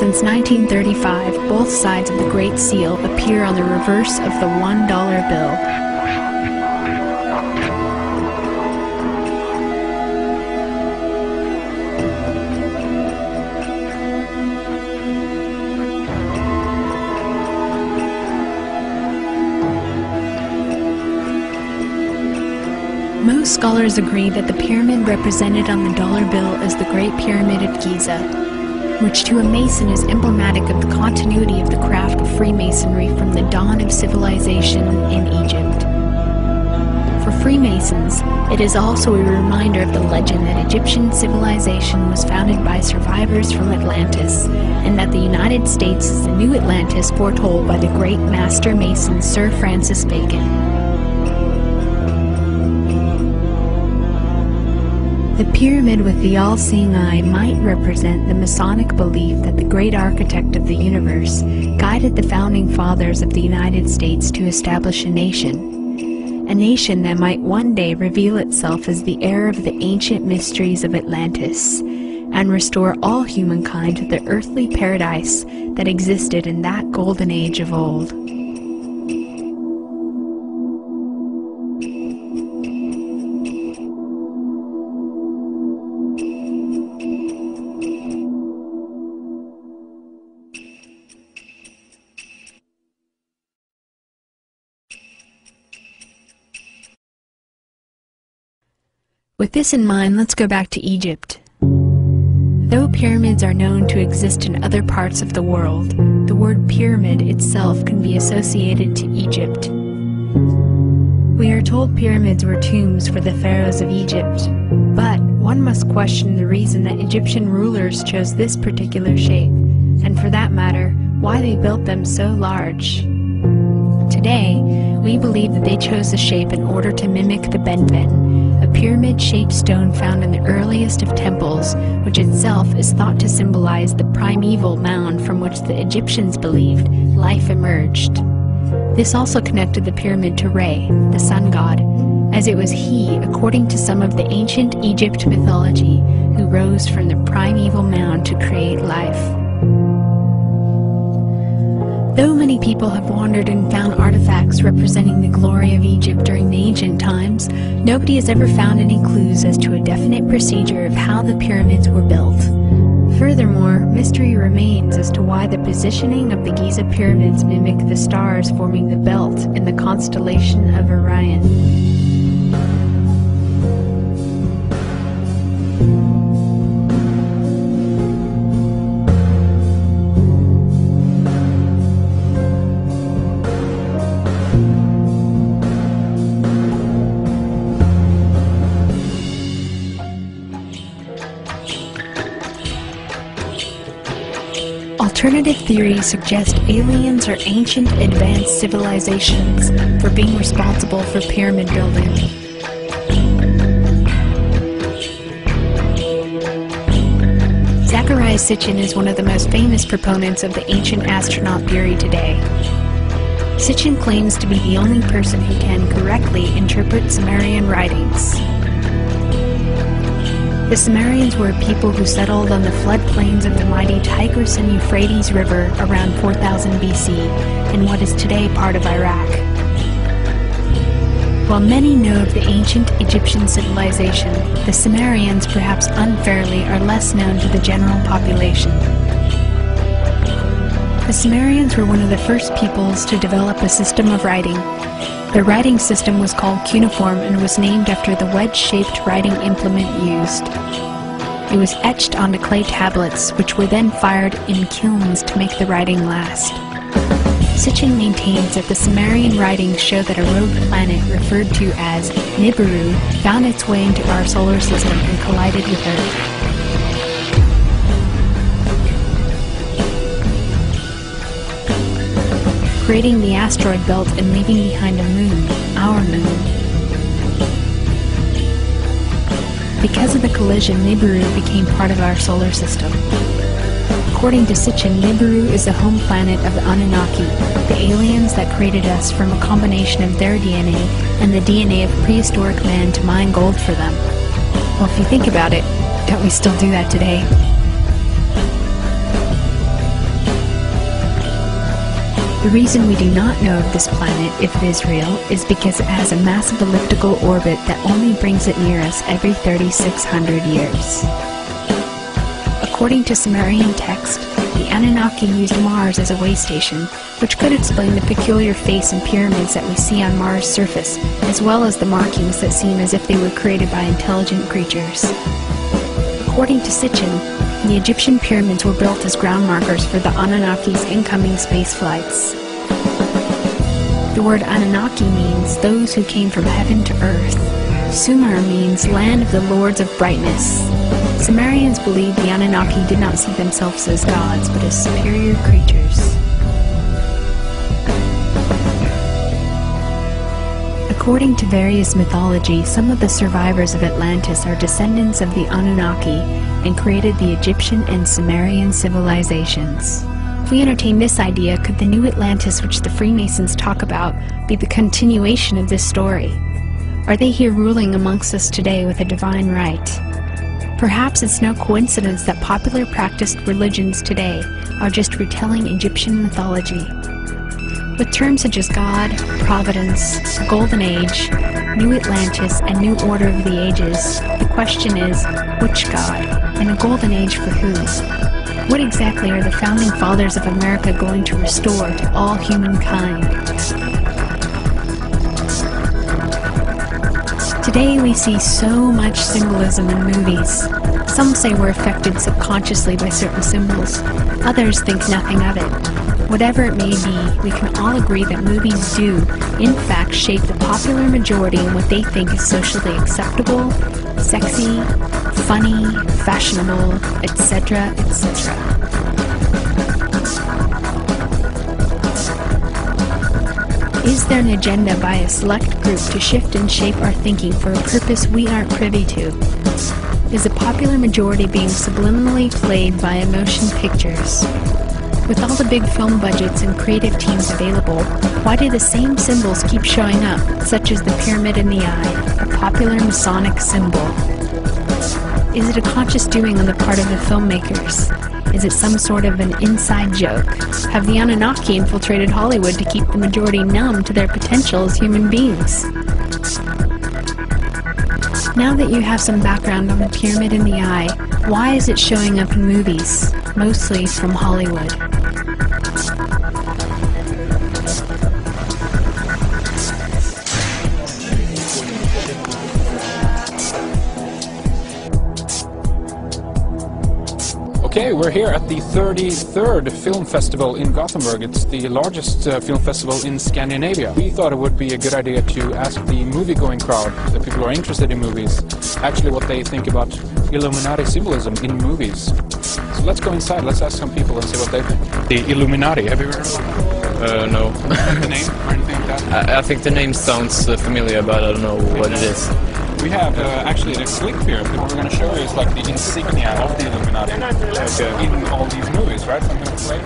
Since 1935, both sides of the Great Seal appear on the reverse of the $1 bill. Most scholars agree that the pyramid represented on the dollar bill is the Great Pyramid of Giza, which to a Mason is emblematic of the continuity of the craft of Freemasonry from the dawn of civilization in Egypt. For Freemasons, it is also a reminder of the legend that Egyptian civilization was founded by survivors from Atlantis, and that the United States is the new Atlantis foretold by the great Master Mason Sir Francis Bacon. The pyramid with the all-seeing eye might represent the Masonic belief that the great architect of the universe guided the founding fathers of the United States to establish a nation that might one day reveal itself as the heir of the ancient mysteries of Atlantis, and restore all humankind to the earthly paradise that existed in that golden age of old. With this in mind, let's go back to Egypt. Though pyramids are known to exist in other parts of the world, the word pyramid itself can be associated to Egypt. We are told pyramids were tombs for the pharaohs of Egypt, but one must question the reason that Egyptian rulers chose this particular shape, and for that matter, why they built them so large. Today, we believe that they chose the shape in order to mimic the benben, a pyramid-shaped stone found in the earliest of temples, which itself is thought to symbolize the primeval mound from which the Egyptians believed life emerged. This also connected the pyramid to Re, the sun god, as it was he, according to some of the ancient Egypt mythology, who rose from the primeval mound to create life. Though many people have wandered and found artifacts representing the glory of Egypt during the ancient times, nobody has ever found any clues as to a definite procedure of how the pyramids were built. Furthermore, mystery remains as to why the positioning of the Giza pyramids mimic the stars forming the belt in the constellation of Orion. Alternative theories suggest aliens or ancient advanced civilizations for being responsible for pyramid building. Zecharia Sitchin is one of the most famous proponents of the ancient astronaut theory today. Sitchin claims to be the only person who can correctly interpret Sumerian writings. The Sumerians were a people who settled on the floodplains of the mighty Tigris and Euphrates River around 4000 BC in what is today part of Iraq. While many know of the ancient Egyptian civilization, the Sumerians, perhaps unfairly, are less known to the general population. The Sumerians were one of the first peoples to develop a system of writing. The writing system was called cuneiform and was named after the wedge-shaped writing implement used. It was etched onto clay tablets, which were then fired in kilns to make the writing last. Sitchin maintains that the Sumerian writings show that a rogue planet referred to as Nibiru found its way into our solar system and collided with Earth. Creating the asteroid belt and leaving behind a moon, our moon. Because of the collision, Nibiru became part of our solar system. According to Sitchin, Nibiru is the home planet of the Anunnaki, the aliens that created us from a combination of their DNA and the DNA of prehistoric man to mine gold for them. Well, if you think about it, don't we still do that today? The reason we do not know of this planet, if it is real, is because it has a massive elliptical orbit that only brings it near us every 3,600 years. According to Sumerian text, the Anunnaki used Mars as a way station, which could explain the peculiar face and pyramids that we see on Mars' surface, as well as the markings that seem as if they were created by intelligent creatures. According to Sitchin, the Egyptian pyramids were built as ground markers for the Anunnaki's incoming space flights. The word Anunnaki means those who came from heaven to earth. Sumer means land of the lords of brightness. Sumerians believed the Anunnaki did not see themselves as gods, but as superior creatures. According to various mythology, some of the survivors of Atlantis are descendants of the Anunnaki and created the Egyptian and Sumerian civilizations. If we entertain this idea, could the new Atlantis which the Freemasons talk about be the continuation of this story? Are they here ruling amongst us today with a divine right? Perhaps it's no coincidence that popular practiced religions today are just retelling Egyptian mythology. With terms such as God, Providence, Golden Age, New Atlantis, and New Order of the Ages, the question is, which God, and a Golden Age for who? What exactly are the Founding Fathers of America going to restore to all humankind? Today we see so much symbolism in movies. Some say we're affected subconsciously by certain symbols. Others think nothing of it. Whatever it may be, we can all agree that movies do, in fact, shape the popular majority in what they think is socially acceptable, sexy, funny, fashionable, etc., etc. Is there an agenda by a select group to shift and shape our thinking for a purpose we aren't privy to? Is the popular majority being subliminally played by emotion pictures? With all the big film budgets and creative teams available, why do the same symbols keep showing up, such as the pyramid in the eye, a popular Masonic symbol? Is it a conscious doing on the part of the filmmakers? Is it some sort of an inside joke? Have the Anunnaki infiltrated Hollywood to keep the majority numb to their potential as human beings? Now that you have some background on the pyramid in the eye, why is it showing up in movies, mostly from Hollywood? Okay, we're here at the 33rd Film Festival in Gothenburg. It's the largest film festival in Scandinavia. We thought it would be a good idea to ask the movie-going crowd, the people who are interested in movies, actually what they think about Illuminati symbolism in movies. So let's go inside, let's ask some people and see what they think. The Illuminati, have you heard of it? No. The name or anything like that? I think the name sounds familiar, but I don't know what it is. We have actually the clip here. What we're going to show you is like the insignia of the Illuminati in all these movies, right? Something to play.